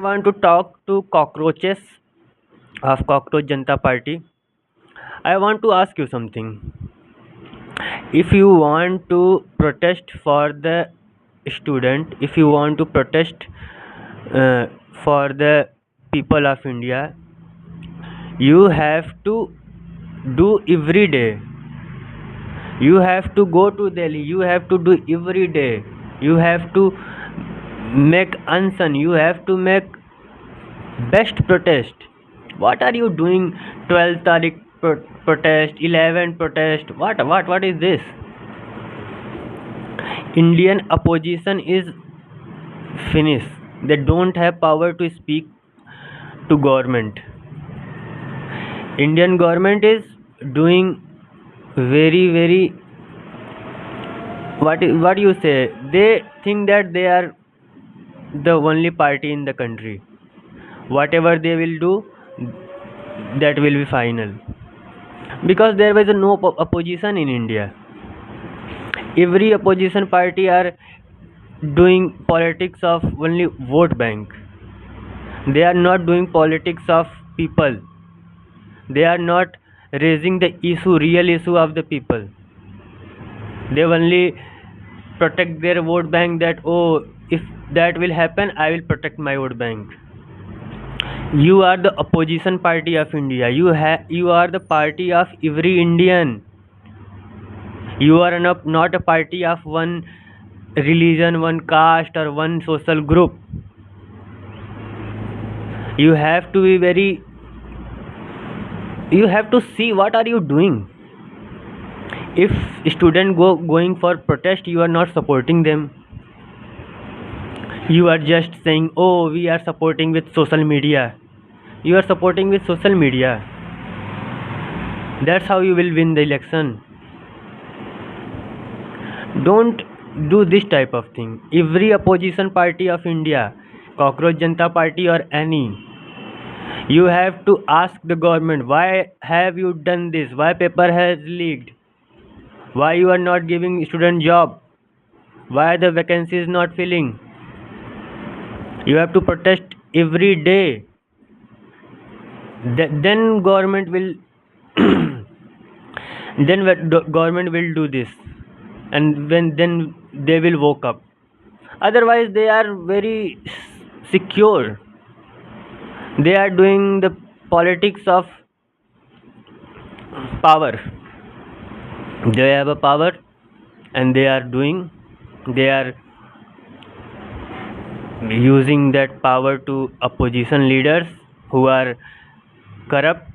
want to talk to cockroaches of Cockroach Janta Party. I want to ask you something. If you want to protest for the student, if you want to protest uh, for the people of India, you have to do every day. You have to go to Delhi. You have to do every day. You have to make unsun. You have to make best protest. What are you doing? 12th Tariq protest, 11th protest. What is this? Indian opposition is finished. They don't have power to speak to government. Indian government is doing very what you say. They think that they are the only party in the country. Whatever they will do, that will be final. Because there was no opposition in India. Every opposition party are doing politics of only vote bank. They are not doing politics of people. They are not raising the real issue of the people. They only protect their vote bank, that oh, if that will happen, I will protect my vote bank. You are the opposition party of India. You are the party of every Indian. You are not a party of one religion, one caste, or one social group. You have to be very. You have to see what are you doing. If student going for protest, you are not supporting them. You are just saying, oh, we are supporting with social media. You are supporting with social media. That's how you will win the election. Don't do this type of thing. Every opposition party of India, Cockroach Janta Party or any, you have to ask the government, why have you done this? Why paper has leaked? Why you are not giving student job? Why the vacancy is not filling? You have to protest every day. Then government will government will do this, and then they will woke up. Otherwise they are very secure. They are doing the politics of power. They have a power, and they are using that power to opposition leaders who are corrupt.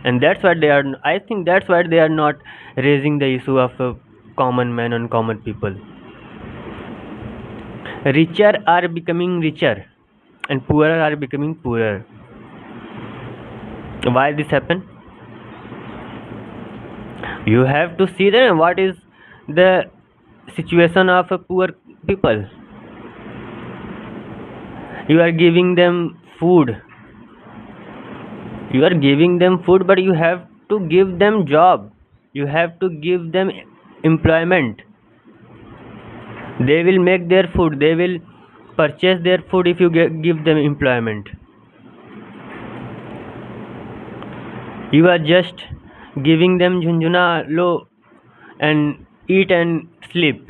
And that's why they are, I think that's why they are not raising the issue of common man and common people. Richer are becoming richer and poorer are becoming poorer. Why this happen? You have to see then what is the situation of poor people. You are giving them food. You are giving them food, but you have to give them job. You have to give them employment. They will make their food. They will purchase their food if you give them employment. You are just giving them Junjuna low and eat and sleep.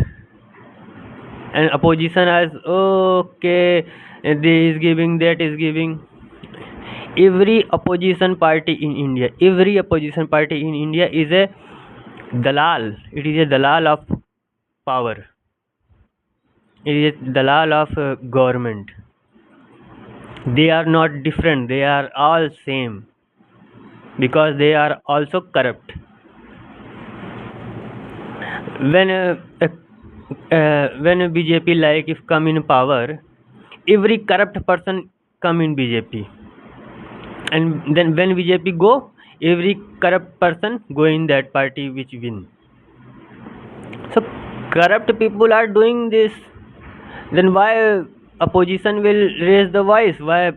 And opposition as okay, this is giving, that is giving. Every opposition party in India is a dalal. It is a dalal of power. It is a dalal of government. They are not different. They are all same, because they are also corrupt. When when BJP like if come in power, every corrupt person come in BJP, and then when BJP go, every corrupt person go in that party which win. So corrupt people are doing this. Then why opposition will raise the voice? Why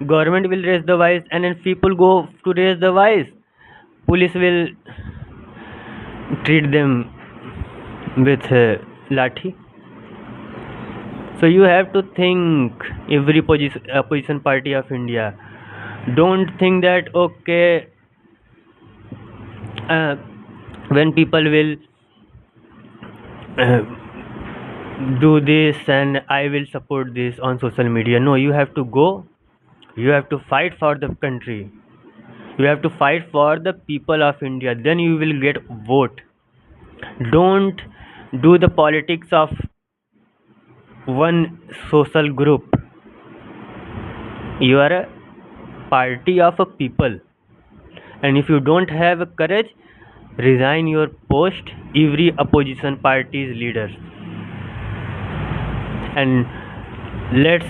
government will raise the voice, and then people go to raise the voice? Police will treat them with lathi. So you have to think, every opposition party of India. Don't think that okay, uh, when people will uh, do this and I will support this on social media. No, you have to go. You have to fight for the country. You have to fight for the people of India. Then you will get vote. Don't do the politics of one social group. You are a party of a people, and if you don't have courage, resign your post. Every opposition party's leader, and let's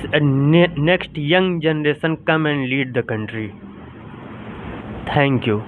next young generation come and lead the country. Thank you.